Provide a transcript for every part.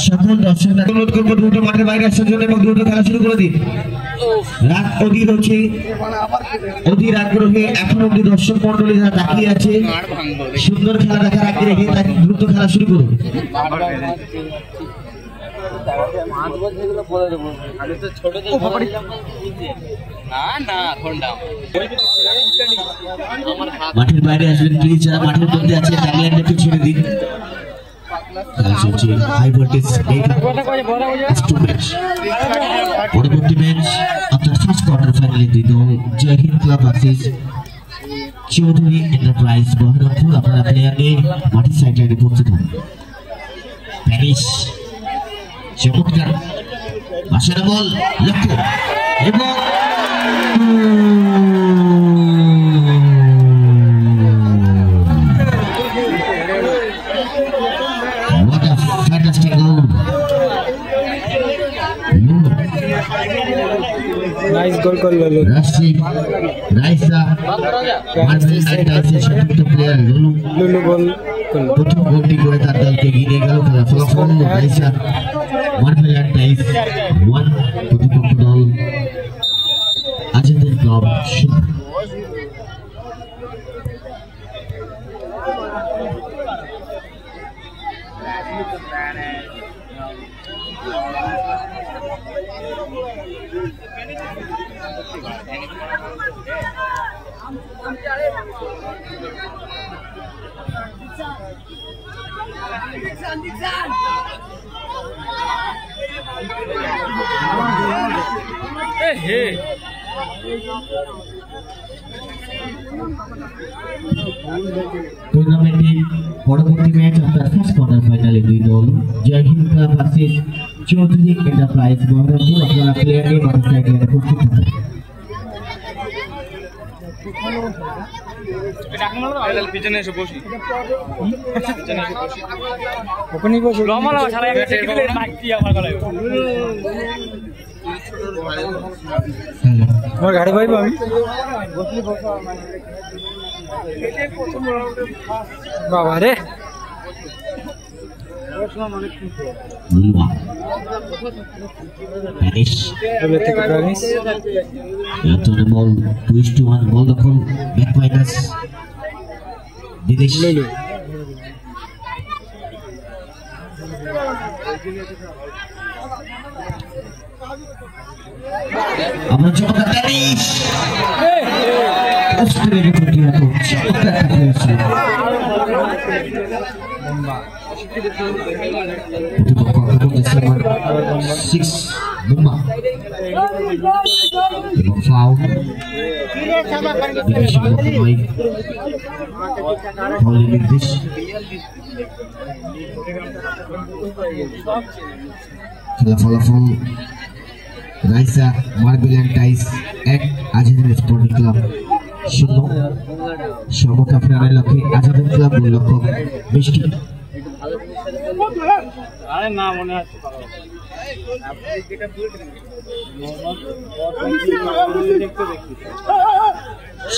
সকল দর্শকরা অনুরোধ করবো দ্রুত মাঠের বাইরে আসার জন্য এবং দ্রুত খেলা শুরু করে দিন। রাত অধীর হচ্ছে, অধীর আগ্রহে এখন অব্দি দর্শক মন্ডলী যারা তাকিয়ে আছে সুন্দর খেলা দেখার আগে রেখে তাকে দ্রুত খেলা শুরু করুন। মাঠের বাইরে আসবেন প্লিজ, যারা মাঠের মধ্যে আছে ট্যাগলাইনটা একটু ছেড়ে দিন। হাই ভোল্টেজ পরবর্তী ম্যাচ আপনার ফার্স্ট কোয়ার্টার ফাইনালে দুই দল Jai Hind club versus Chowdhury enterprise Baharampur. আপনারা প্লেয়ার নিয়ে মাঠের সাইড লাইনে পৌঁছে থাকুন। প্যারিস চমৎকার বাসার বল লক্ষ্য এবং नाइस गोल कर लो राशिद राइसा मार्बल एंटाइसের সতীর্থ প্লেয়ার লুলু গোল প্রথম গোলটি করে তার দলকে এগিয়ে গেল। খেলা ফলাফল রাইসা মার্বল এন্টাইস 1, প্রতিপক্ষ দল আজাদের ক্লাব 0। টুর্নামেন্টের পরবর্তী ম্যাচ আপনার ফার্স্ট কোয়ার্টার ফাইনালে দুই দল Jai Hind club versus Chowdhury enterprise Baharampur. আপনারা প্লেয়ার নিয়ে মাঠের সাইড লাইনে উপস্থিত থাকুন। পিছনে এসে বসি, ওখানে বসো লমালা সারা এক টেবিলে মাইকটি আমার গলায়। তোমার গাড়ি পাইবো আমি বাবা রে বল 2-1 বল দখল ব্যাক মাইনাস বিদেশ আমরা চমৎকার টেনিস অস্ট্রেলিয়ার প্রতিহত চমৎকার একটা হয়েছে। প্রতিপক্ষ আক্রমণ 6 বুম্বা এবং ফাউল বিদেশি নয় ফাউলের নির্দেশ। খেলা ফলাফল রাইসা মার্বেল এন্টাইস 1, আজাদের স্পোর্টিং ক্লাব 0। সমতা ফেরানোর লক্ষ্যে আজাদের ক্লাব লক্ষ্য বৃষ্টি।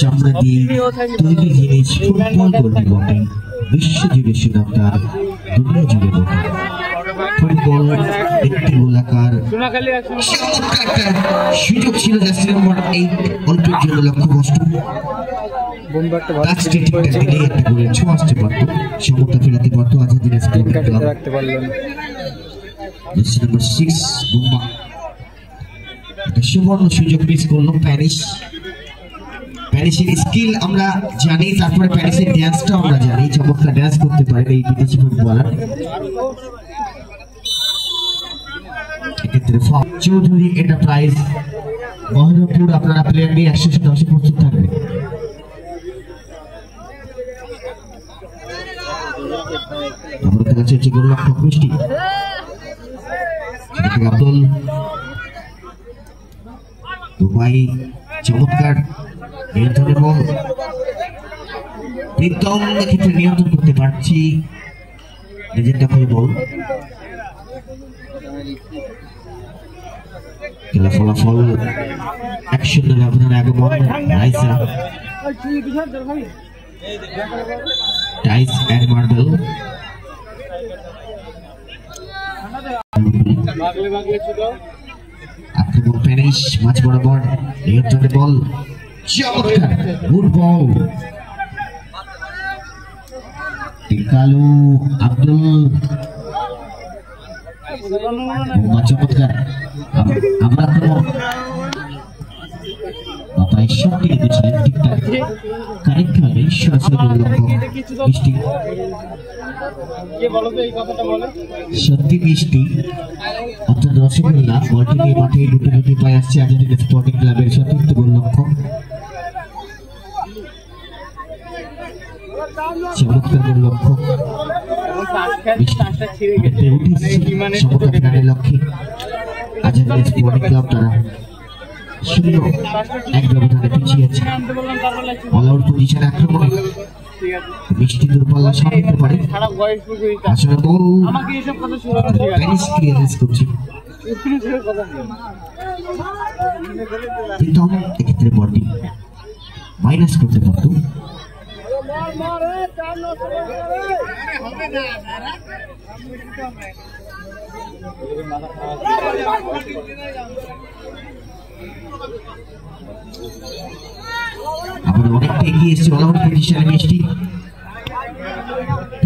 সম্প্রতি তৈরি জিনিস ফুটবল কর্মী বটে, বিশ্বজুড়ে সুনাম তার, দুনিয়া জুড়ে বটে। ফুটবল একটি গোলাকার সুযোগ ছিল জার্সি নম্বর 8 অল্পের জন্য লক্ষ্যবস্তু। ছোঁয়া আসতে পারত, সমতা ফেরাতে পারত আজাদের রাখতে পারলেন। জার্সি নম্বর 6 বুম্বা একটা সুবর্ণ সুযোগ মিস করলো প্যারিস। প্যারিসের স্কিল আমরা জানি, তারপরে প্যারিসের ড্যান্সটাও আমরা জানি, চমৎকার ড্যান্স করতে পারে এই বিদেশি ফুটবলার। এক্ষেত্রে চৌধুরী এন্টারপ্রাইজ বহরমপুর। আপনারা প্লেয়ার নিয়ে 110 প্রস্তুত থাকবেন। আব্দুল দুবাই চমৎকার নিয়ন্ত্রণের বল, প্রীতম ক্ষেত্রে নিয়ন্ত্রণ করতে পারছি নিজের দখলে বল। খেলা ফলাফল 1-0 ব্যবধানে আগমন রাইসা টাইস এন্ড মার্বেল আক্রমণ ফিনিশ মাঝ বরাবর নিয়ন্ত্রণে বল চমৎকার গুড বল টিকালু আব্দুল চমৎকার আমরা বাবা সবটি দেখেছিলেন ঠিকঠাক কারেক্ট ভাবে সরাসরি বৃষ্টি সত্যি বৃষ্টি অর্থাৎ রসগোল্লা বলটি নিয়ে মাঠে দুটি পায়ে আসছে আজাদের স্পোর্টিং ক্লাবের সতীর্থ গোল লক্ষ্য চমৎকার গোল লক্ষ্য লক্ষ্যে আজাদের স্পোর্টিং ক্লাব তারা 0-1 ব্যবধানে পিছিয়ে আছে অল আউট পজিশন আক্রমণ বৃষ্টি দূরপাল্লা সামনে পারে আসলে বল প্যানিস ক্লিয়ারেন্স করছে কিন্তু এক্ষেত্রে বলটি মাইনাস করতে পারত আমরা অনেকটা এগিয়ে এসেছি অল আউট পজিশনে বৃষ্টি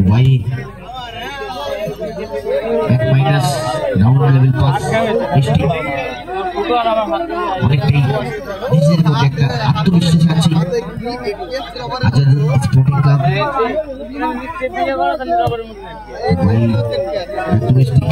ভাই এক মাইনাস রাউন্ড লেভেল পাস বৃষ্টি অনেকটাই নিজের মধ্যে একটা আত্মবিশ্বাস আছে আজাদ স্পোর্টিং ক্লাব ভাই বৃষ্টি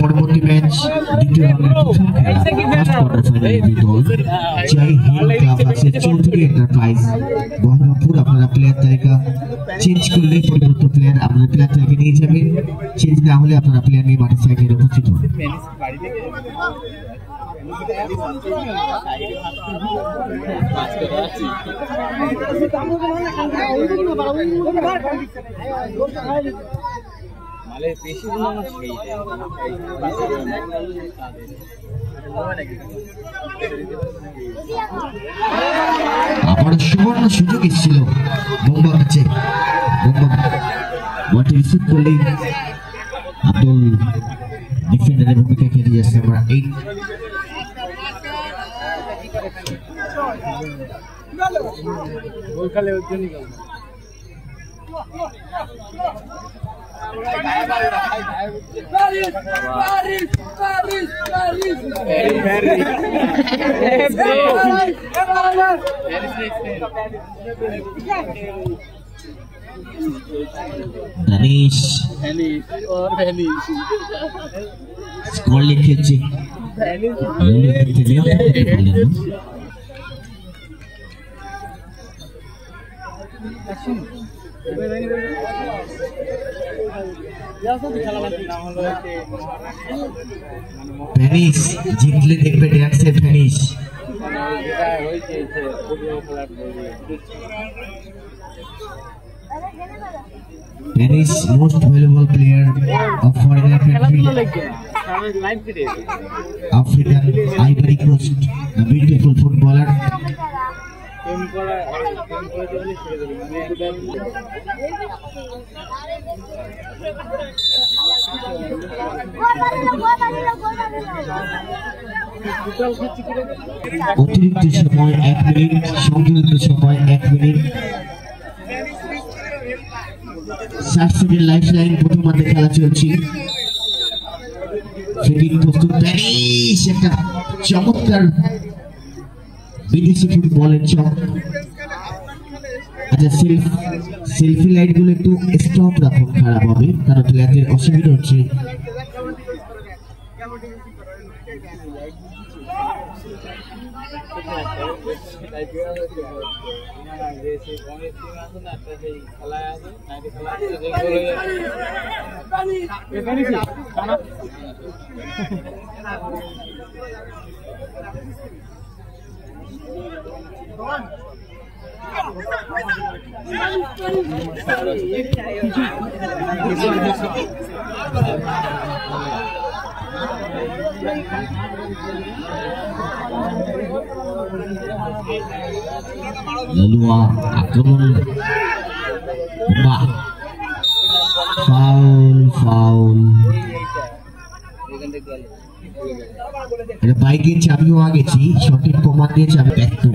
পরবর্তী ম্যাচ দ্বিতীয় রাউন্ডের প্রথম খেলা ফার্স্ট কোয়ার্টার ফাইনালে দল Jai Hind club versus Chowdhury enterprise Baharampur. আপনারা প্লেয়ার তালিকা চেঞ্জ করলে পরিবর্তিত প্লেয়ার আপনারা প্লেয়ার তালিকা নিয়ে যাবেন, চেঞ্জ না হলে আপনারা প্লেয়ার নিয়ে মাঠের সাইডে উপস্থিত হবেন। আবার সুবর্ণ সুযোগ এসেছিল বোম্বা কাছে, বোম্বা বলটি রিসিভ করলে আব্দুল ডিফেন্ডারের ভূমিকা খেলে যাচ্ছে। আমরা 8 গোল খেলে উজ্জ্বলি গেল। दानिश स्कोर लिखेছে ফিনিশ জিতলে দেখবে ড্যান্সের finish. Paris most valuable player of foreign country, African Ivory Coast, a beautiful footballer. অতিরিক্ত সময় 1 মিনিট, সংযোজিত সময় 1 মিনিট। 60 সেকেন্ড লাইফলাইন প্রথমার্ধে খেলা চলছে। ফিল্ডিং প্রস্তুত, প্যারিস একটা চমৎকার বিদেশি ফুটবলের চক। আচ্ছা সেলফি লাইট গুলো একটু স্টপ রাখুন, খারাপ হবে কারণ প্লেয়ারদের অসুবিধা হচ্ছে। Leluhur akrabun foul এটা বাইকে চাবিও আগেছি সঠিক প্রমাণ দিয়ে চাবি ব্যাক টু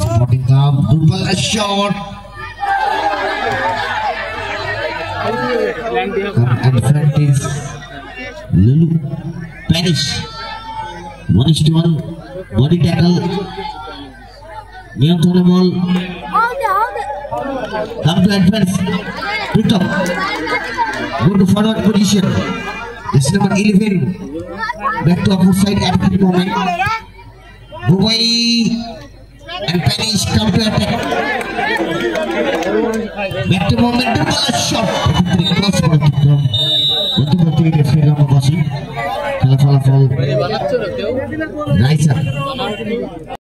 স্পটিং কাপ দুর্বল shot advantage Lulu Panish 1-1 body tackle Niyantone ball come to advance picked up go to forward position this is number 11 back to opposite side at the moment Bhubai and Panish come to attack back to momentum shot cross ফলাফল